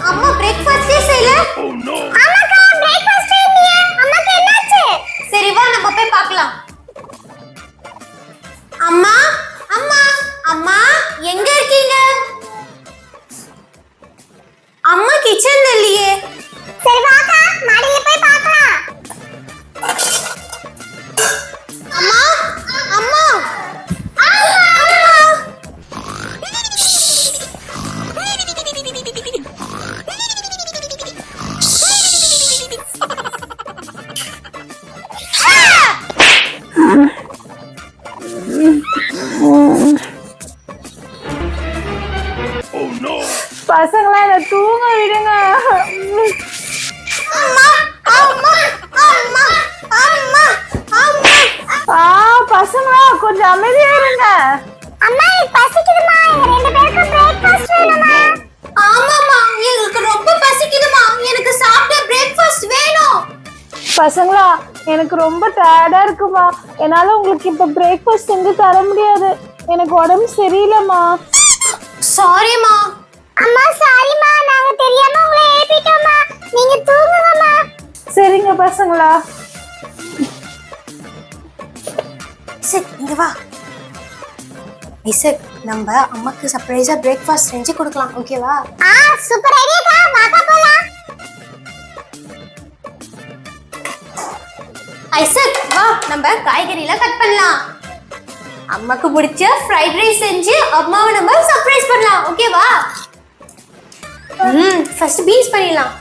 அம்மா பிரேக்ஃபாஸ்டே செய்யல. அம்மாக்கா பிரேக்ஃபாஸ்ட் இல்லையே. அம்மாக்கு என்னாச்சு? சரி வா நம்ம போய் பார்க்கலாம். அம்மா அம்மா அம்மா எங்க இருக்கீங்க? அம்மா கிச்சன்ல இல்லையே. சரி வாக்கா மாடியில போய் பார்க்கலாம். அம்மா அம்மா பசங்களா என்ன தூங்க விடுங்க. அம்மா அம்மா அம்மா அம்மா அம்மா பசங்களா கொஞ்சம் அமைதியா இருங்க. அம்மா எனக்கு பசிக்குதுமா. எங்க ரெண்டு பேருக்கும் பிரேக்ஃபாஸ்ட் வேணுமா? ஆமாம்மா எங்களுக்கு ரொம்ப பசிக்குதுமா. எனக்கு சாப்பிட பிரேக்ஃபாஸ்ட் வேணும். பசங்களா எனக்கு ரொம்ப டயர்டா இருக்குமா. என்னால உங்களுக்கு இப்ப பிரேக்ஃபாஸ்ட் செஞ்சு தர முடியாது. எனக்கு உடம்பு சரியில்லைம்மா. சாரிம்மா. அம்மா சாரிமா, நாங்க தெரியாம உங்களை ஏப்பிட்டோம்மா. நீங்க தூங்குங்கம்மா. சரிங்க பசங்களா. சரி இங்க வா. ஐசக் நம்ம அம்மாக்கு சர்ப்ரைஸா பிரேக்ஃபாஸ்ட் செஞ்சு கொடுக்கலாம். ஓகேவா? சூப்பர் ஐடியாக்கா. வாங்க போலாம். ஐசக் வா நம்ம காய்கறிலாம் கட் பண்ணலாம். அம்மாக்கு பிடிச்ச ஃப்ரைட் ரைஸ் செஞ்சு அம்மாவை நம்ம சர்ப்ரைஸ் பண்ணலாம். ஓகேவா? ஃபர்ஸ்ட் பீன்ஸ் பண்ணிடலாம்.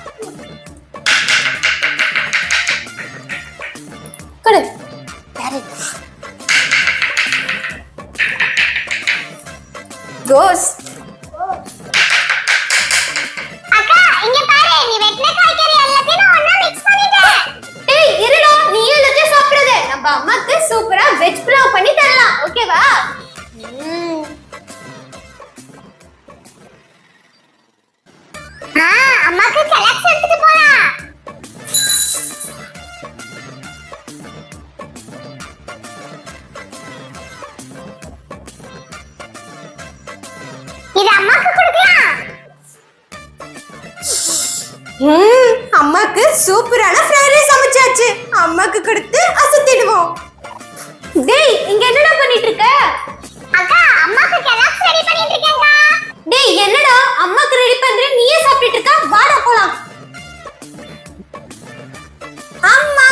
கொடு. கேரட். கோஸ். அக்கா இங்க பாரு, நீ வெட்டின காய்கறி எல்லாத்தையும் நான் ஒண்ணா மிக்ஸ் பண்ணிட்டேன். ஏய் இருடா, நீ எல்லாத்தையும் சாப்பிடுறது. நம்ம அம்மாக்கு சூப்பரா வெஜ் புலாவ் பண்ணி தரலாம். ஓகேவா? அம்மாக்கு கலெக்ட் எடுத்துட்டு போலாம். இது அம்மாக்கு கொடுக்கலாம். அம்மாக்கு சூப்பரான ஃப்ரைட் ரைஸ் சமைச்சாச்சு. அம்மாக்கு கொடுத்து அசத்திடுவோம். டேய் இங்க என்னடா பண்ணிட்டு இருக்க? அக்கா அம்மாக்கு கலெக்ட் ரெடி பண்ணிட்டு இருக்கேன்க்கா. டேய் என்னடா அம்மாக்கு ரெடி பண்றேன் நீயே சாப்பிட்டுட்டு இருக்க? வாடா போலாம். அம்மா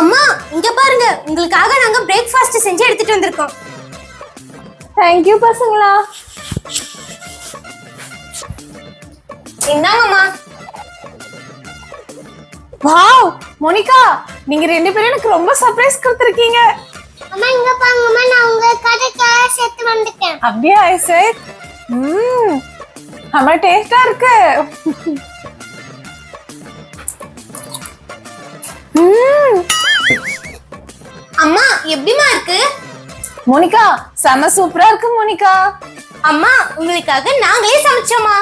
அம்மா இங்க பாருங்க, உங்களுக்காக நாங்க பிரேக்ஃபாஸ்ட் செஞ்சு எடுத்துட்டு வந்திருக்கோம். தேங்க்யூ பசங்களா. இந்தாங்கம்மா. வாவ் மோனிகா, நீங்க ரெண்டு பேரும் எனக்கு ரொம்ப சர்ப்ரைஸ் கொடுத்திருக்கீங்க. அம்மா இங்க பாருங்கம்மா, நான் உங்க கடைக்கு சேர்த்து வந்துட்டேன். அப்படியே ஐசக். ரொம்ப டேஸ்டா இருக்கு. அம்மா எப்படிமா இருக்கு? மோனிகா செம சூப்பரா இருக்கு மோனிகா. அம்மா உங்களுக்காக நாங்களே சமைச்சோமா.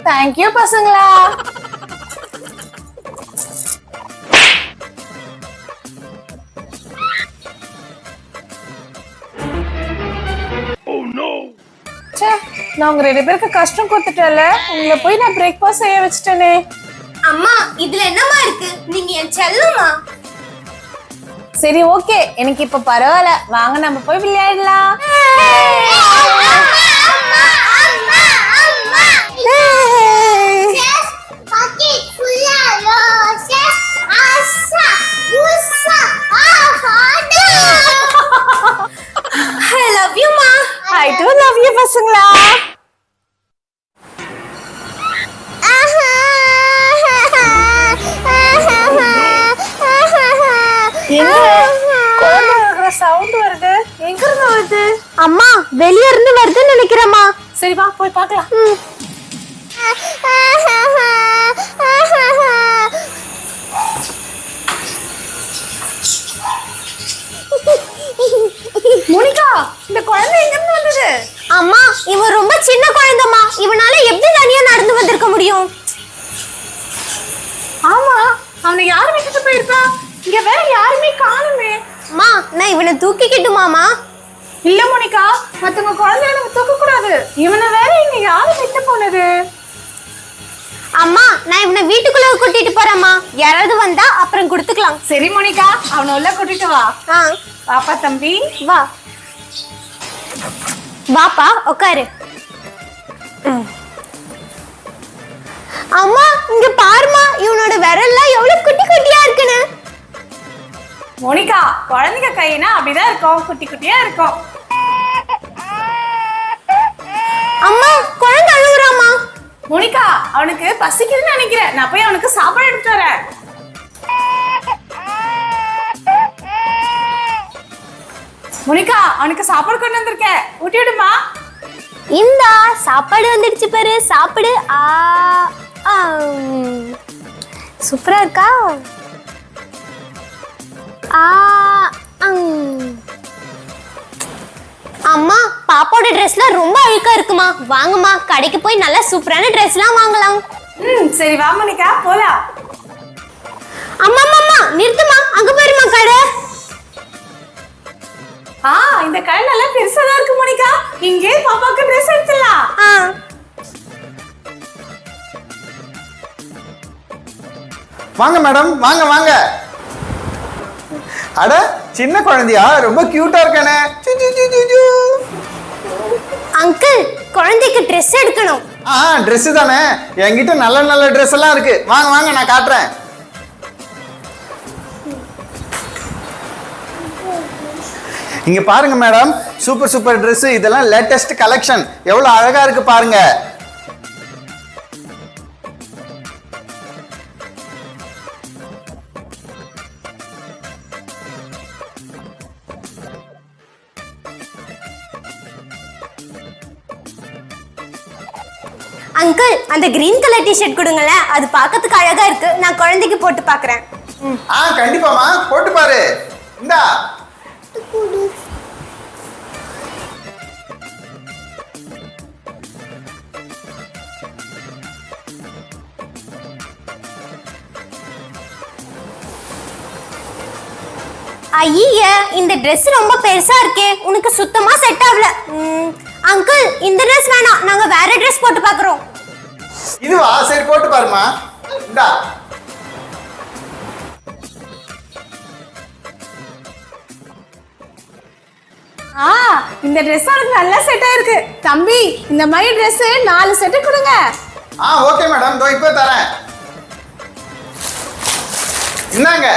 தேங்க்யூ பசங்களா. நான் உங்க ரெண்டு பேருக்கு கஷ்டம் கொடுத்துட்டேன்ல. உங்களை போய் நான் பிரேக்ஃபாஸ்ட் செய்ய வச்சுட்டேனே. அம்மா இதுல என்னமா இருக்கு? நீங்க என் செல்லம்மா. சரி ஓகே, எனக்கு இப்ப பரவாயில்ல. வாங்க நம்ம போய் விளையாடலாம். I love you ma. I do love you பசங்களா. என்ன சவுண்ட் வருது? எங்க இருந்து வருது? அம்மா வெளிய இருந்து வருதுன்னு நினைக்கிறேம்மா. சரி வா போய் பார்க்கலாம். மோனிகா இந்த குழந்தை எங்க இருந்து வந்தது? அம்மா இவன் ரொம்ப சின்ன குழந்தைமா. இவனால எப்படி தனியா நடந்து வந்திருக்க முடியும்? ஆமா, அவனை யார் விட்டுட்டு போயிருக்கா? இங்க வேற யாருமே காணுமே. அம்மா நான் இவனை தூக்கிக்கிட்டுமாமா? இல்ல மோனிகா, மத்தவங்க குழந்தைய நம்ம தூக்க கூடாது. இவனை வேற இங்க வீட்டுக்குள்ள கூட்டிட்டு போறேம்மா. யாராவது வந்தா அப்புறம் கொடுத்துக்கலாம். சரி மோனிகா, அவனை உள்ள கூட்டிட்டு வா. ஆ பாப்பா தம்பி வா. வாப்பா உட்காரு. அம்மா இங்க பாருமா, இவனோட விரல்லாம் எவ்வளவு குட்டி குட்டியா இருக்குன்னு. மோனிகா, குழந்தைங்க கையினா அப்படிதான் இருக்கும், குட்டி குட்டியா இருக்கும். அம்மா குழந்தை அழுகுறாமா. மோனிகா, அவனுக்கு பசிக்குதுன்னு நினைக்கிறேன், நான் போய் அவனுக்கு சாப்பாடு எடுத்து வரேன். மோனிகா, அவனுக்கு சாப்பாடு கொண்டு வந்திருக்கேன், ஊட்டி விடுமா. இந்தா சாப்பாடு வந்துடுச்சு பாரு, சாப்பிடு. சூப்பரா இருக்கா? அம்மா பாப்பாவோட ட்ரெஸ்லாம் ரொம்ப அழுக்கா இருக்குமா. வாங்கம்மா, கடைக்கு போய் நல்ல சூப்பரான ட்ரெஸ்லாம் வாங்கலாம். சரி வா மோனிகா, போலாம். அம்மா அம்மா நிறுத்துமா, அங்க பாருமா கடை. இந்த கடை நல்லா பெருசாதான் இருக்கு மோனிகா, இங்கே பாப்பாக்கு ட்ரெஸ் எடுத்துடலாம். வாங்க மேடம், வாங்க வாங்க. அட சின்ன குழந்தையா, ரொம்ப கியூட்டா இருக்கானே. அங்கிள், குழந்தைக்கு ட்ரெஸ் எடுக்கணும். ட்ரெஸ் தானே, என்கிட்ட நல்ல நல்ல ட்ரெஸ் எல்லாம் இருக்கு. வாங்க வாங்க, நான் காட்டுறேன். இங்க பாருங்க மேடம், சூப்பர் சூப்பர் ட்ரெஸ், இதெல்லாம் லேட்டஸ்ட் கலெக்ஷன். எவ்வளவு அழகா இருக்கு பாருங்க. அங்கிள், அந்த கிரீன் கலர் டிஷர்ட் கொடுங்களேன், அது பார்க்கிறதுக்கு அழகா இருக்கு. நான் குழந்தைக்கு போட்டு பார்க்கறேன். கண்டிப்பாமா, போட்டு பாரு. இந்தா. ஐய, இந்த Dress ரொம்ப பெருசா இருக்கே, உனக்கு சுத்தமா செட் ஆகல. அங்கிள், இந்த Dress வேணாம், நாங்க வேற Dress போட்டு பார்க்கறோம். இதுவா? சரி போட்டு பாருமா. இந்தா. இந்த ட்ரெஸ் அவனுக்கு நல்லா செட் ஆயிருக்கு. தம்பி, இந்த மாதிரி ட்ரெஸ் 4 செட் கொடுங்க. ஓகே மேடம், இதோ இப்போ தரேன். இந்தாங்க.